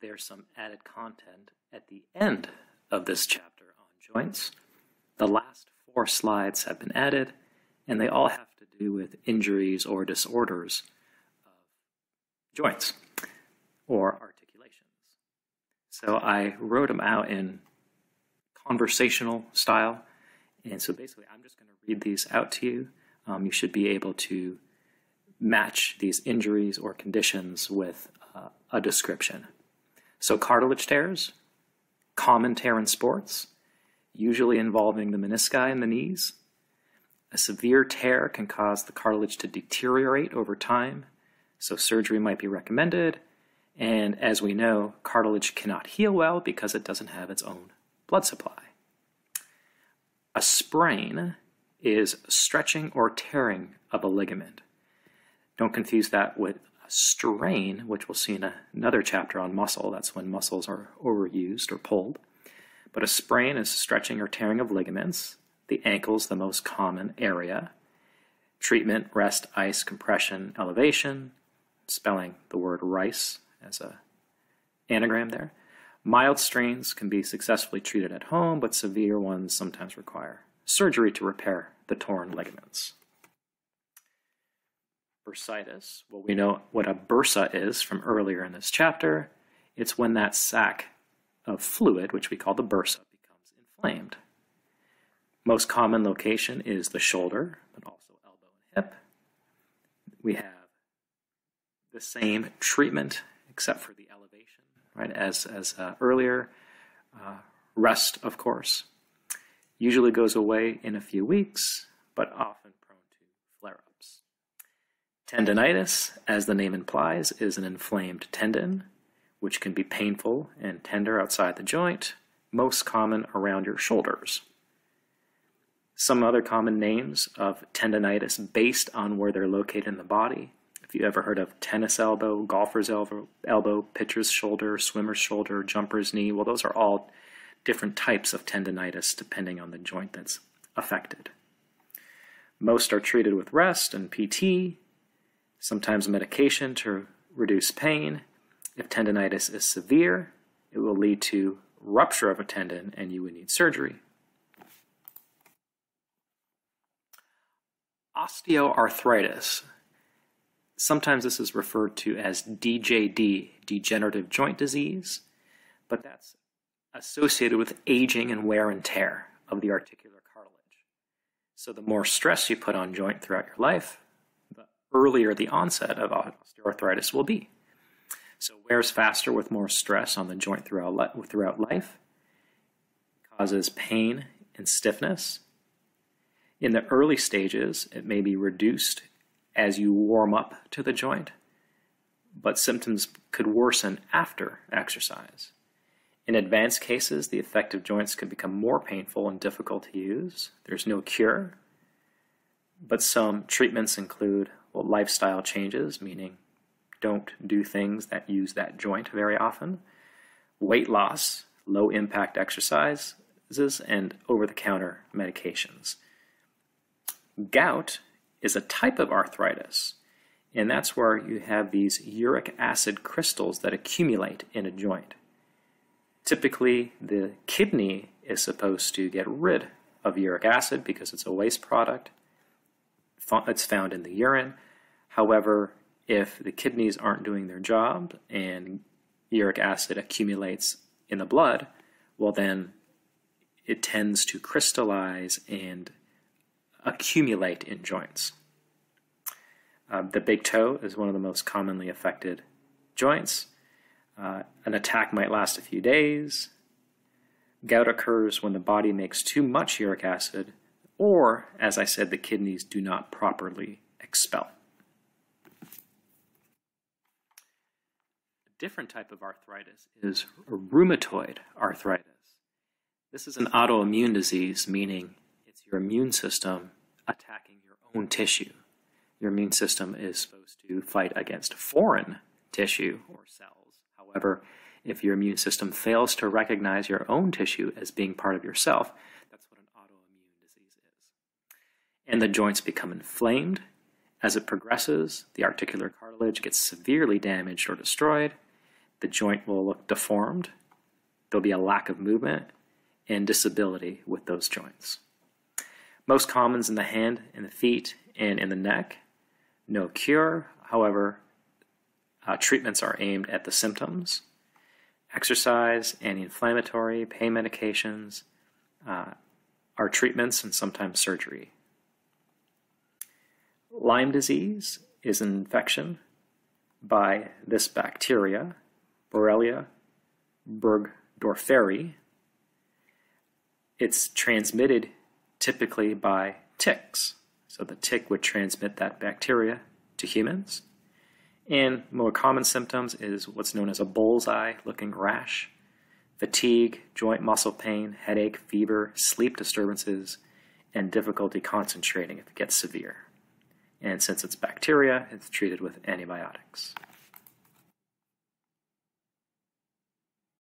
there's some added content at the end of this chapter on joints. The last 4 slides have been added, and they all have to do with injuries or disorders of joints or articulations. So I wrote them out in conversational style, and so basically I'm just going to read these out to you. You should be able to match these injuries or conditions with a description. So cartilage tears, common tear in sports, usually involving the menisci and the knees. A severe tear can cause the cartilage to deteriorate over time, so surgery might be recommended. And as we know, cartilage cannot heal well because it doesn't have its own blood supply. A sprain is stretching or tearing of a ligament. Don't confuse that with a strain, which we'll see in another chapter on muscle. That's when muscles are overused or pulled. But a sprain is stretching or tearing of ligaments. The ankle's the most common area. Treatment: rest, ice, compression, elevation. Spelling the word rice as an anagram there. Mild strains can be successfully treated at home, but severe ones sometimes require surgery to repair the torn ligaments. Bursitis. Well, we know what a bursa is from earlier in this chapter. It's when that sac of fluid, which we call the bursa, becomes inflamed. Most common location is the shoulder, but also elbow and hip. We have the same treatment except for the elevation, right, as earlier. Rest, of course, usually goes away in a few weeks, but often prone to flare-ups. Tendinitis, as the name implies, is an inflamed tendon, which can be painful and tender outside the joint, most common around your shoulders. Some other common names of tendinitis based on where they're located in the body. If you ever heard of tennis elbow, golfer's elbow, pitcher's shoulder, swimmer's shoulder, jumper's knee, well, those are all different types of tendinitis depending on the joint that's affected. Most are treated with rest and PT, sometimes medication to reduce pain. If tendinitis is severe, it will lead to rupture of a tendon and you would need surgery. Osteoarthritis. Sometimes this is referred to as DJD, degenerative joint disease, but that's associated with aging and wear and tear of the articular cartilage. So the more stress you put on joint throughout your life, the earlier the onset of osteoarthritis will be. So wears faster with more stress on the joint throughout life, causes pain and stiffness. In the early stages, it may be reduced as you warm up to the joint, but symptoms could worsen after exercise. In advanced cases, the affected joints could become more painful and difficult to use. There's no cure, but some treatments include lifestyle changes, meaning don't do things that use that joint very often, weight loss, low impact exercises, and over-the-counter medications. Gout is a type of arthritis, and that's where you have these uric acid crystals that accumulate in a joint. Typically, the kidney is supposed to get rid of uric acid because it's a waste product. It's found in the urine. However, if the kidneys aren't doing their job and uric acid accumulates in the blood, well then it tends to crystallize and accumulate in joints. The big toe is one of the most commonly affected joints. An attack might last a few days. Gout occurs when the body makes too much uric acid, or, as I said, the kidneys do not properly expel. A different type of arthritis is rheumatoid arthritis. This is an autoimmune disease, meaning it's your immune system attacking your own tissue. Your immune system is supposed to fight against foreign tissue or cells. However, if your immune system fails to recognize your own tissue as being part of yourself, that's what an autoimmune disease is. And the joints become inflamed. As it progresses, the articular cartilage gets severely damaged or destroyed. the joint will look deformed. There'll be a lack of movement and disability with those joints. Most common is in the hand, in the feet, and in the neck. No cure. However, treatments are aimed at the symptoms. Exercise, anti-inflammatory, pain medications are treatments, and sometimes surgery. Lyme disease is an infection by this bacteria, Borrelia burgdorferi. It's transmitted typically by ticks. So the tick would transmit that bacteria to humans. And more common symptoms is what's known as a bullseye-looking rash, fatigue, joint muscle pain, headache, fever, sleep disturbances, and difficulty concentrating if it gets severe. And since it's bacteria, it's treated with antibiotics.